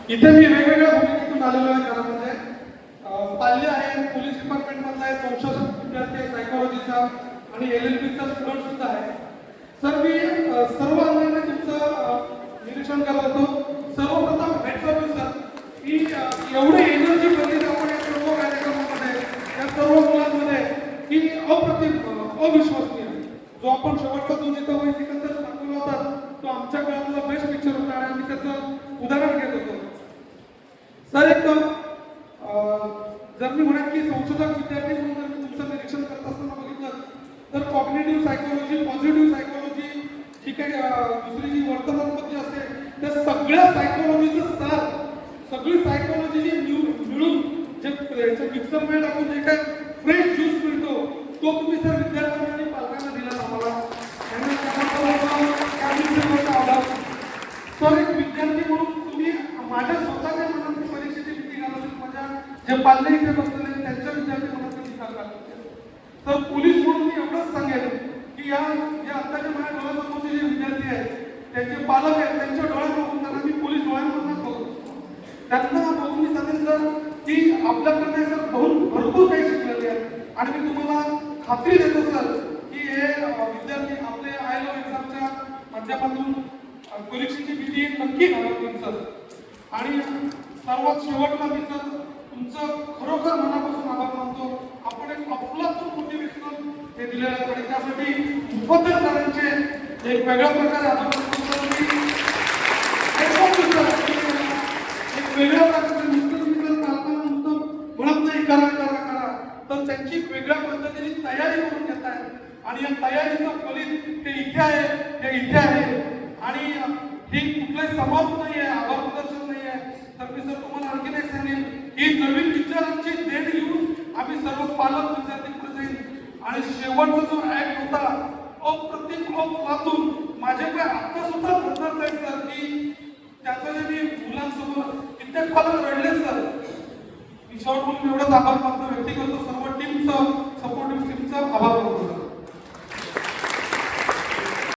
इथे मी वेगवेगळ्या भूमिकेतून आलेलो आहे. खरं म्हणजे पाल्य आहे, पोलीस डिपार्टमेंट मधला आहे, संशोधक विद्यार्थी आहे, सायकोलॉजीचा आणि LLBचा स्टुडंट सुद्धा आहे. सर मी सर्व अंगाने तुमचं निरीक्षण करत होतो. सर्वप्रथम हेड्स ऑफ सर की एवढी एनर्जी भरली आपण या सर्व कार्यक्रमामध्ये या सर्व मुलांमध्ये की अविश्वसनीय. जो आपण शेवटचा जो जिथं वय सिकंदर दाखवला होता तो आमच्या काळातला बेस्ट पिक्चर होता आणि आम्ही त्याचं उदाहरण घेत होतो. सर एक जर मी म्हणत की संशोधक विद्यार्थी म्हणून जर मी तुमचं निरीक्षण करत असताना बघितलं तर कॉग्निटिव्ह सायकोलॉजी, पॉझिटिव्ह सायकोलॉजी, ठीक आहे, दुसरी जी वर्तनात्मक जी असते त्या सगळ्या सायकोलॉजीचं सार, सगळी सायकोलॉजी जी मिळून जे मिक्सरमध्ये टाकून जे काय फ्रेश ज्यूस मिळतो तो तुम्ही सर विद्यार्थ्यांना आणि पालकांना दिला आम्हाला. सर एक विद्यार्थी म्हणून तुम्ही माझ्या स्वतःच्या मनात परीक्षेची भीती घालवली, माझ्या जे पाल्य इथे बसलेले त्यांच्या विद्यार्थी मनात भीती घालवली. तर पोलीस म्हणून मी एवढंच सांगेन की या आत्ताच्या माझ्या डोळ्यासमोरचे जे विद्यार्थी आहेत त्यांचे पालक आहेत त्यांच्या डोळ्यात बघून त्यांना मी पोलीस डोळ्यांमधूनच बघतो. त्यांना बघून मी सांगेन सर की आपल्याकडे सर भरपूर काही शिकलेले आहेत आणि मी तुम्हाला खात्री देतो सर की हे विद्यार्थी आपले ILO एक्झामच्या माध्यमातून परीक्षेची भीती नक्की घालवतील सर. आणि सर्वात शेवटला मी सर तुमचं खरोखर मनापासून आभार मानतो. आपण एक अफलातून मोटिवेशनल हे दिलेलं आहे आणि त्यासाठी उपद्र सरांचे एक वेगळ्या प्रकारे आभार मानतो. एक वेगळ्या प्रकारचे मित्र म्हणत नाही करा तर त्यांची वेगळ्या पद्धतीने तयारी करून घेत आहेत आणि या तयारीचं फलित ते इथे आहे आणि ही कुठलाही समाज नाही आहे, आभार प्रदर्शन नाही आहे. तर मी सर तुम्हाला आणखीन एक सांगेन की नवीन विचारांची देण घेऊन आम्ही सर्व पालक विद्यार्थ्यांकडे जाईल आणि शेवटचा जो ऍक्ट होता अप्रतिम अफलातून माझे काय आता सुद्धा म्हणतात आहे सर की त्याचं जे मी मुलांसमोर कित्येक पालक रडले सर. शेवट म्हणून एवढंच आभार मानतो, व्यक्ती करतो, सर्व टीमचं सपोर्टिव्ह टीमचा आभार मानतो.